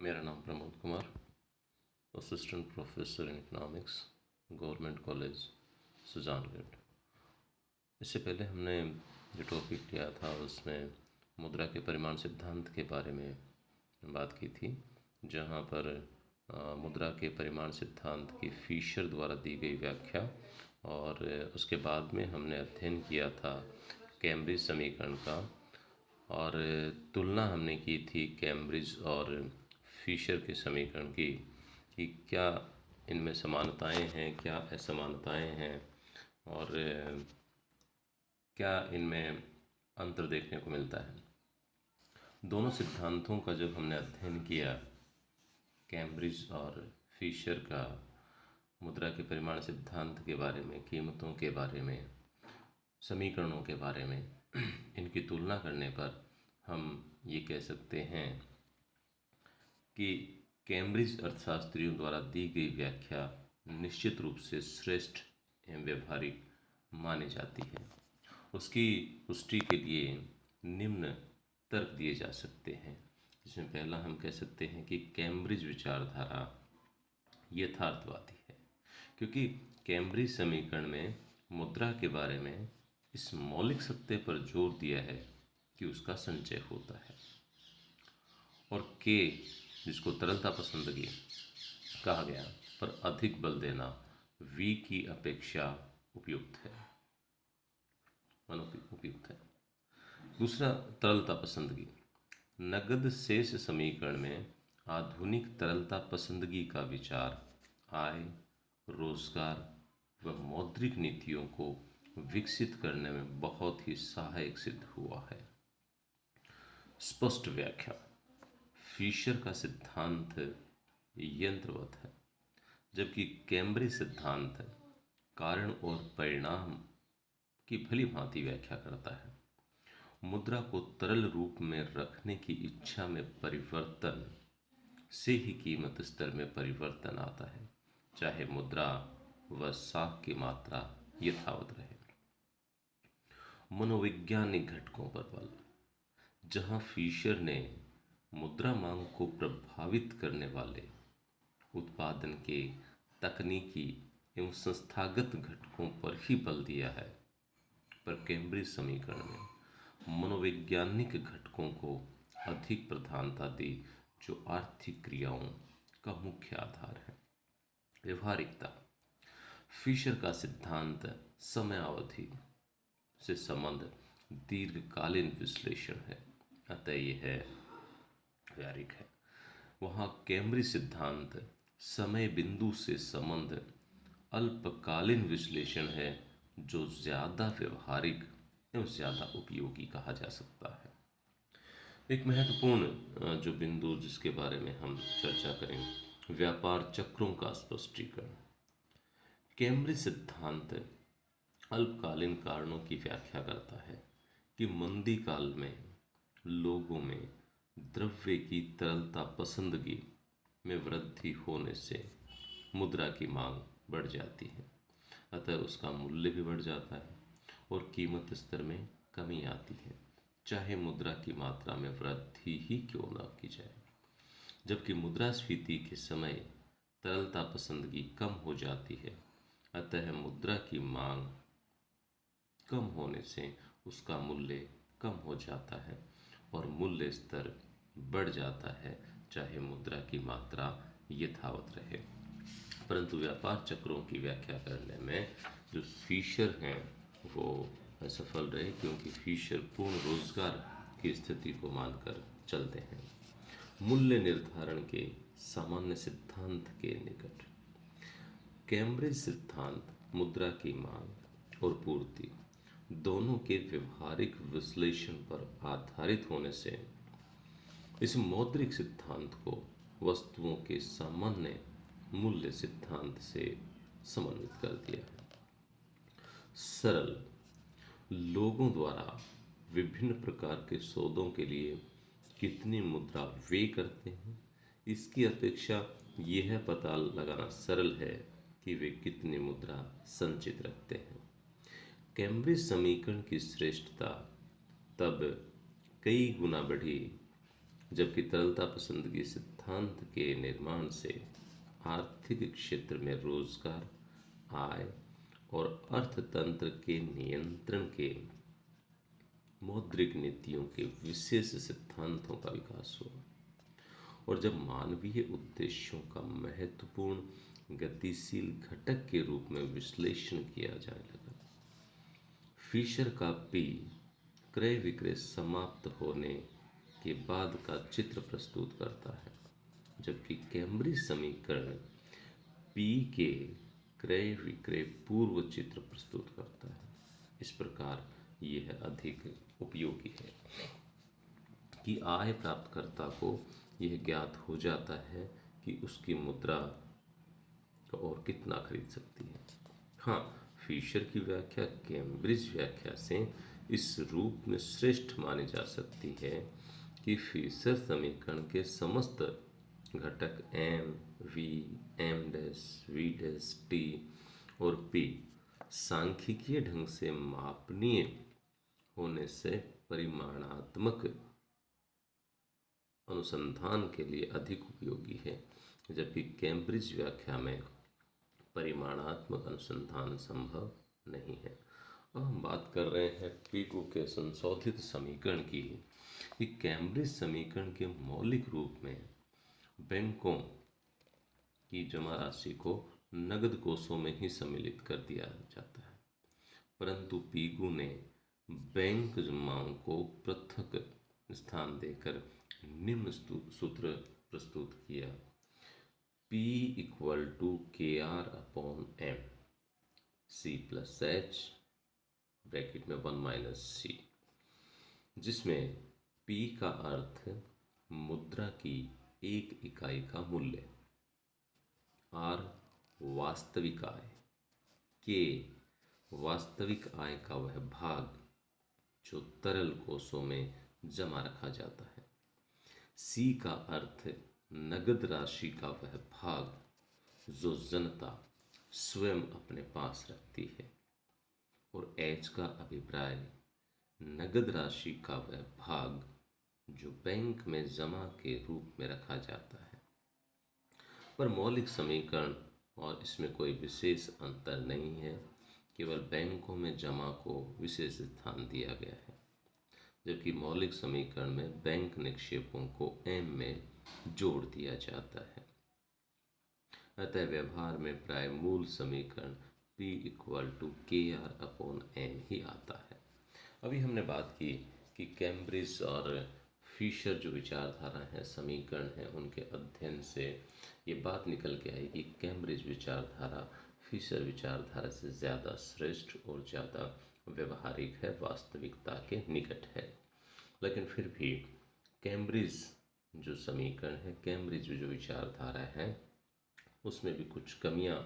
मेरा नाम Pramod Kumar, assistant professor in economics, government college Sujangarh. इससे पहले हमने जो टॉपिक लिया था उसमें मुद्रा के परिमाण सिद्धांत के बारे में बात की थी, जहाँ पर मुद्रा के परिमाण सिद्धांत की फिशर द्वारा दी गई व्याख्या और उसके बाद में हमने अध्ययन किया था कैम्ब्रिज समीकरण का और तुलना हमने की थी कैम्ब्रिज और फिशर के समीकरण की कि क्या इनमें समानताएं हैं, क्या असमानताएं हैं और क्या इनमें अंतर देखने को मिलता है। दोनों सिद्धांतों का जब हमने अध्ययन किया, कैम्ब्रिज और फिशर का मुद्रा के परिमाण सिद्धांत के बारे में, कीमतों के बारे में, समीकरणों के बारे में, इनकी तुलना करने पर हम ये कह सकते हैं कि कैम्ब्रिज अर्थशास्त्रियों द्वारा दी गई व्याख्या निश्चित रूप से श्रेष्ठ एवं व्यवहारिक मानी जाती है। उसकी पुष्टि के लिए निम्न तर्क दिए जा सकते हैं, जिसमें पहला हम कह सकते हैं कि कैम्ब्रिज विचारधारा यथार्थवादी है, क्योंकि कैम्ब्रिज समीकरण में मुद्रा के बारे में इस मौलिक सत्य पर जोर दिया है कि उसका संचय होता है और के, जिसको तरलता पसंदगी कहा गया, पर अधिक बल देना वी की अपेक्षा उपयुक्त है, अनुपयुक्त है। दूसरा, तरलता पसंदगी। नगद शेष समीकरण में आधुनिक तरलता पसंदगी का विचार आय, रोजगार व मौद्रिक नीतियों को विकसित करने में बहुत ही सहायक सिद्ध हुआ है। स्पष्ट व्याख्या। फिशर का सिद्धांत यंत्रवत है, जबकि कैम्ब्रिज सिद्धांत कारण और परिणाम की भली भांति व्याख्या करता है। मुद्रा को तरल रूप में रखने की इच्छा में परिवर्तन से ही कीमत स्तर में परिवर्तन आता है, चाहे मुद्रा व साख की मात्रा यथावत रहे। मनोवैज्ञानिक घटकों पर बल। जहां फिशर ने मुद्रा मांग को प्रभावित करने वाले उत्पादन के तकनीकी एवं संस्थागत घटकों पर ही बल दिया है, पर कैम्ब्रिज समीकरण में मनोवैज्ञानिक घटकों को अधिक प्रधानता दी, जो आर्थिक क्रियाओं का मुख्य आधार है। व्यवहारिकता। फिशर का सिद्धांत समयावधि से संबंध दीर्घकालीन विश्लेषण है, अतः यह व्यावहारिक है। वहाँ कैम्ब्रिज सिद्धांत समय बिंदु से संबंध अल्पकालीन विश्लेषण है, जो ज़्यादा व्यवहारिक एवं ज़्यादा उपयोगी कहा जा सकता है। एक महत्वपूर्ण जो बिंदु जिसके बारे में हम चर्चा करें, व्यापार चक्रों का स्पष्टीकरण। कैम्ब्रिज सिद्धांत अल्पकालीन कारणों की व्याख्या करता है कि मंदी काल में लोगों में द्रव्य की तरलता पसंदगी में वृद्धि होने से मुद्रा की मांग बढ़ जाती है, अतः उसका मूल्य भी बढ़ जाता है और कीमत स्तर में कमी आती है, चाहे मुद्रा की मात्रा में वृद्धि ही क्यों न की जाए। जबकि मुद्रास्फीति के समय तरलता पसंदगी कम हो जाती है, अतः मुद्रा की मांग कम होने से उसका मूल्य कम हो जाता है और मूल्य स्तर बढ़ जाता है, चाहे मुद्रा की मात्रा यथावत रहे। परंतु व्यापार चक्रों की व्याख्या करने में जो फिशर हैं वो असफल रहे, क्योंकि फिशर पूर्ण रोजगार की स्थिति को मानकर चलते हैं। मूल्य निर्धारण के सामान्य सिद्धांत के निकट। कैम्ब्रिज सिद्धांत मुद्रा की मांग और पूर्ति दोनों के व्यवहारिक विश्लेषण पर आधारित होने से इस मौद्रिक सिद्धांत को वस्तुओं के सामान्य मूल्य सिद्धांत से समन्वित कर दिया है। सरल। लोगों द्वारा विभिन्न प्रकार के सौदों के लिए कितनी मुद्रा वे करते हैं, इसकी अपेक्षा यह पता लगाना सरल है कि वे कितनी मुद्रा संचित रखते हैं। कैम्ब्रिज समीकरण की श्रेष्ठता तब कई गुना बढ़ी जबकि तरलता पसंदगी सिद्धांत के निर्माण से आर्थिक क्षेत्र में रोजगार, आय और अर्थतंत्र के नियंत्रण के मौद्रिक नीतियों के विशेष सिद्धांतों का विकास हुआ। और जब मानवीय उद्देश्यों का महत्वपूर्ण गतिशील घटक के रूप में विश्लेषण किया जाने लगा, फिशर का पी क्रय विक्रय समाप्त होने के बाद का चित्र प्रस्तुत करता है, जबकि कैम्ब्रिज समीकरण पी के क्रय विक्रय पूर्व चित्र प्रस्तुत करता है। इस प्रकार यह अधिक उपयोगी है कि आय प्राप्तकर्ता को यह ज्ञात हो जाता है कि उसकी मुद्रा और कितना खरीद सकती है। हाँ, फिशर की व्याख्या कैम्ब्रिज व्याख्या से इस रूप में श्रेष्ठ मानी जा सकती है कि फिशर समीकरण के समस्त घटक M, V, M dash, V dash, T और पी सांख्यिकीय ढंग से मापनीय होने से परिमाणात्मक अनुसंधान के लिए अधिक उपयोगी है, जबकि कैम्ब्रिज व्याख्या में परिमाणात्मक अनुसंधान संभव नहीं है। अब हम बात कर रहे हैं पीकू के संशोधित समीकरण की कि कैम्ब्रिज समीकरण के मौलिक रूप में बैंकों की जमा राशि को नगद कोषों में ही सम्मिलित कर दिया जाता है, परंतु पीगू ने बैंक जमाओं को पृथक स्थान देकर निम्न सूत्र प्रस्तुत किया: P equal to K R upon M, C plus H bracket में 1 माइनस सी, जिसमें P का अर्थ मुद्रा की एक इकाई का मूल्य, R वास्तविक आय, K वास्तविक आय का वह भाग जो तरल कोषों में जमा रखा जाता है, C का अर्थ नगद राशि का वह भाग जो जनता स्वयं अपने पास रखती है, और H का अभिप्राय नगद राशि का वह भाग जो बैंक में जमा के रूप में रखा जाता है। पर मौलिक समीकरण और इसमें कोई विशेष अंतर नहीं है, केवल बैंकों में जमा को विशेष स्थान दिया गया है, जबकि मौलिक समीकरण में बैंक निक्षेपों को एम में जोड़ दिया जाता है। अतः व्यवहार में प्राय मूल समीकरण P equal to K R upon M ही आता है। अभी हमने बात की कि कैम्ब्रिज और फिशर जो विचारधारा है, समीकरण है, उनके अध्ययन से ये बात निकल के आई कि कैम्ब्रिज विचारधारा फिशर विचारधारा से ज़्यादा श्रेष्ठ और ज़्यादा व्यवहारिक है, वास्तविकता के निकट है। लेकिन फिर भी कैम्ब्रिज जो समीकरण है, कैम्ब्रिज जो विचारधारा है, उसमें भी कुछ कमियां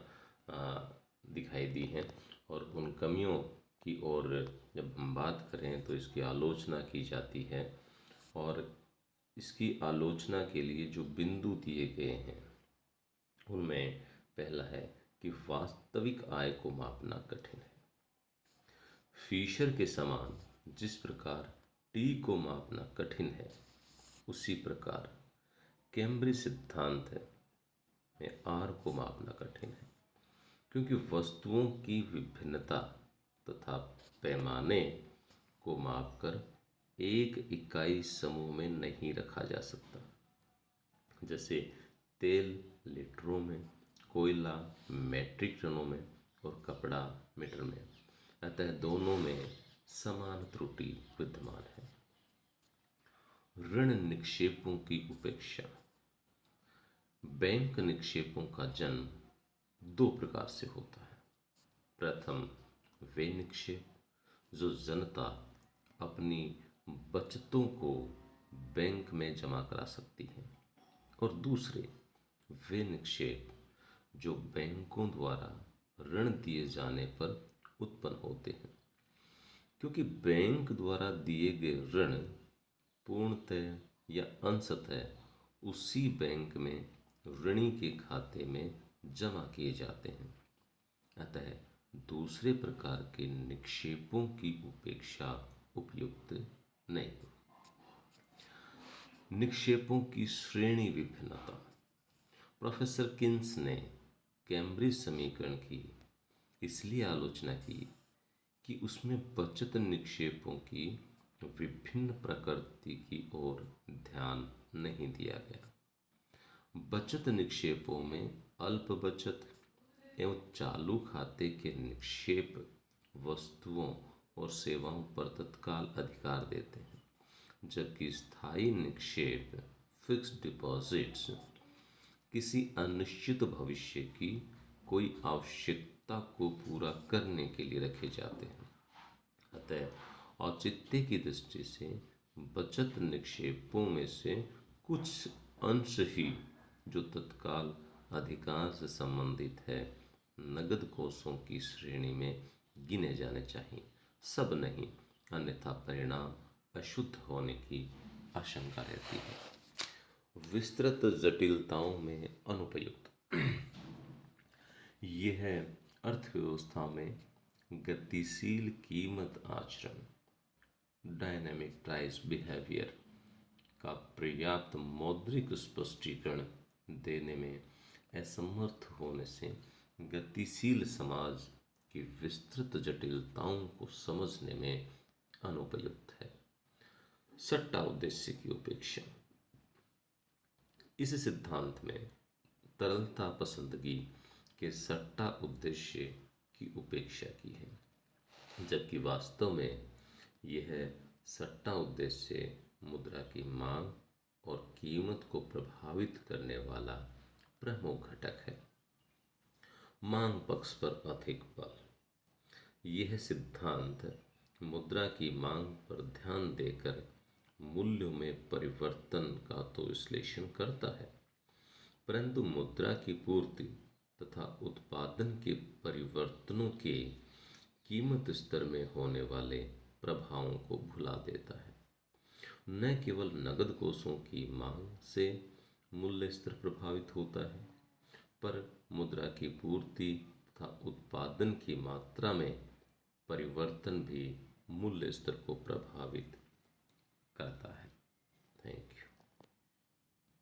दिखाई दी हैं, और उन कमियों की ओर जब हम बात करें तो इसकी आलोचना की जाती है। और इसकी आलोचना के लिए जो बिंदु दिए गए हैं उनमें पहला है कि वास्तविक आय को मापना कठिन है। फिशर के समान जिस प्रकार टी को मापना कठिन है, उसी प्रकार कैम्ब्रिज सिद्धांत में आर को मापना कठिन है, क्योंकि वस्तुओं की विभिन्नता तथा पैमाने को मापकर एक इकाई समूह में नहीं रखा जा सकता। जैसे तेल लीटरों में, कोयला मैट्रिक टनों में और कपड़ा मीटर में, अतः दोनों में समान त्रुटि विद्यमान है। ऋण निक्षेपों की उपेक्षा। बैंक निक्षेपों का जन्म दो प्रकार से होता है। प्रथम वे निक्षेप जो जनता अपनी बचतों को बैंक में जमा करा सकती है, और दूसरे वे निक्षेप जो बैंकों द्वारा ऋण दिए जाने पर उत्पन्न होते हैं, क्योंकि बैंक द्वारा दिए गए ऋण पूर्णतः या अंशतः उसी बैंक में ऋणी के खाते में जमा किए जाते हैं। अतः दूसरे प्रकार के निक्षेपों की उपेक्षा उपयुक्त नहीं। निक्षेपों की श्रेणी विभिन्नता। प्रोफेसर किन्स ने कैम्ब्रिज समीकरण की इसलिए आलोचना की कि उसमें बचत निक्षेपों की विभिन्न प्रकृति की ओर ध्यान नहीं दिया गया। बचत निक्षेपों में अल्प बचत एवं चालू खाते के निक्षेप वस्तुओं और सेवाओं पर तत्काल अधिकार देते हैं, जबकि स्थायी निक्षेप फिक्स्ड डिपॉजिट्स किसी अनिश्चित भविष्य की कोई आवश्यकता को पूरा करने के लिए रखे जाते हैं। अतः औचित्य की दृष्टि से बचत निक्षेपों में से कुछ अंश ही जो तत्काल अधिकार से संबंधित है नगद कोषों की श्रेणी में गिने जाने चाहिए, सब नहीं, अन्यथा परिणाम अशुद्ध होने की आशंका रहती है। विस्तृत जटिलताओं में अनुपयुक्त। यह अर्थव्यवस्था में गतिशील कीमत आचरण डायनेमिक प्राइस बिहेवियर का पर्याप्त मौद्रिक स्पष्टीकरण देने में असमर्थ होने से गतिशील समाज की विस्तृत जटिलताओं को समझने में अनुपयुक्त है। सट्टा उद्देश्य की उपेक्षा। इस सिद्धांत में तरलता पसंदगी के सट्टा उद्देश्य की उपेक्षा की है, जबकि वास्तव में यह सट्टा उद्देश्य मुद्रा की मांग और कीमत को प्रभावित करने वाला प्रमुख घटक है। मांग पक्ष पर अधिक बल। यह सिद्धांत मुद्रा की मांग पर ध्यान देकर मूल्यों में परिवर्तन का तो विश्लेषण करता है, परंतु मुद्रा की पूर्ति तथा उत्पादन के परिवर्तनों के कीमत स्तर में होने वाले प्रभावों को भुला देता है। न केवल नगद कोषों की मांग से मूल्य स्तर प्रभावित होता है, पर मुद्रा की पूर्ति तथा उत्पादन की मात्रा में परिवर्तन भी मूल्य स्तर को प्रभावित करता है। Thank you.